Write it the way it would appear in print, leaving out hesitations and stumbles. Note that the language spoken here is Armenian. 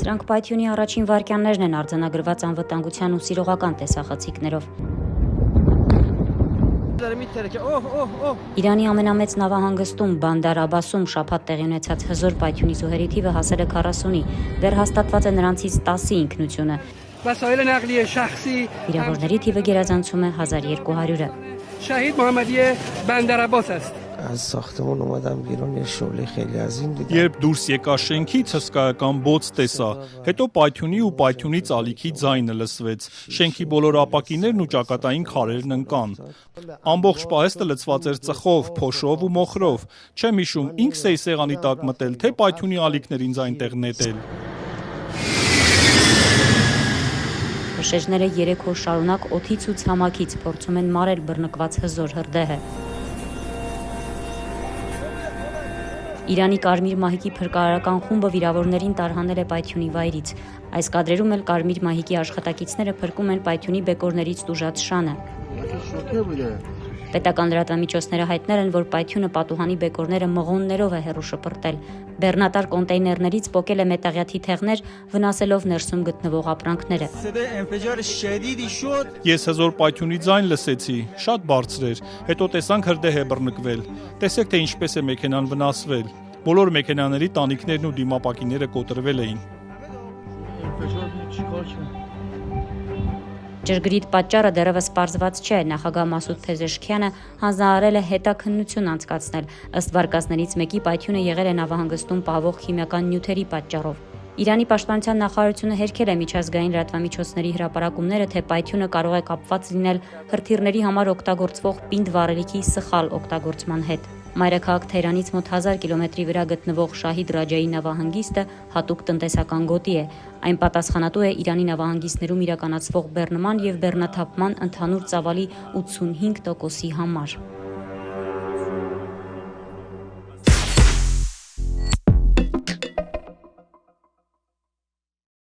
Սրանք Պայթյունի առաջին վայրկյաններն են արձանագրված անվտանգության ու սիրողական տեսախցիկներով։ Իրանի ամենամեծ նավահանգստում Բանդար Աբասում շաբաթ տեղի ունեցած հզոր Պայթյունի զոհերի թիվը հասել է 40-ի, դեռ հաստատված է նրանցից 10-ի ինքնությունը։ Վիրավորների թիվը գերազանցում է 1200-ը։ Շահիդ Մոհամմադի Բանդար Աբաս է։ Երբ դուրս եկա շենքից, հսկայական բոց տեսա, հետո Պայթյունի ու Պայթյունից ալիքի ձայնը լսվեց, շենքի բոլոր ապակիներն ու ճակատային քարերն ընկան։ Ամբողջ պահեստը լցված էր ծխով, փոշով ու մոխրով, չեմ հիշում ինքս էի սեղանի տակ մտել, թե Պայթյունի ալիքներ ինձ այնտեղ նետել։ Հրշեջները 3 օր շարունակ օդից ու ցամաքից փորձում են մարել բռնկված հզոր հրդեհը։ Իրանի Կարմիր մահիկի փրկարարական խումբը վիրավորներին տարհանել է Պայթյունի վայրից։ Այս կադրերում էլ Կարմիր մահիկի աշխատակիցները փրկում են Պայթյունի բեկորներից տուժած շանը։ Պետական լրատվամիջոցները հայտնել են, որ Պայթյունը պատուհանի բեկորները մղոններով է հեռու շպրտել։ Բեռնատար կոնտեյներներից պոկել է մետաղյա թիթեղներ, վնասելով ներսում գտնվող ապրանքները։ Ես հզոր Պայթյունի ձայն լսեցի, շատ բարձր էր, հետո տեսանք հրդեհ է բռնկվել։ Տեսեք, թե ինչպես է մեքենան վնասվել։ Բոլոր մեքենաների տանիքներն ու դիմապակիները կոտրվել էին։ Ջրգրիտ պատճառը դեռևս պարզված չէ, նախագահ Մասուդ Փեզեշքյանը հանձնարարել է հետաքննություն անցկացնել, ըստ վարկածներից մեկի Պայթյունը եղել է նավահանգստում պահվող քիմիական նյութերի պատճառով։ Իրանի պաշտպանության նախարարությունը հերքել է միջազգային լրատվամիջոցների հրապարակումները, թե Պայթյունը կարող է կապված լինել հրթիռների համար օգտագործվող պինդ վառելիքի սխալ օգտագործման հետ։ Մայրաքաղաք Թեհրանից մոտ 1000 կիլոմետրի վրա գտնվող Շահիդ Ռաջայի նավահանգիստը հատուկ տնտեսական գոտի է։ Այն պատասխանատու է Իրանի նավահանգիստներում իրականացվող բեռնման և բեռնաթափման ընդհանուր ծավալի 85%-ի համար։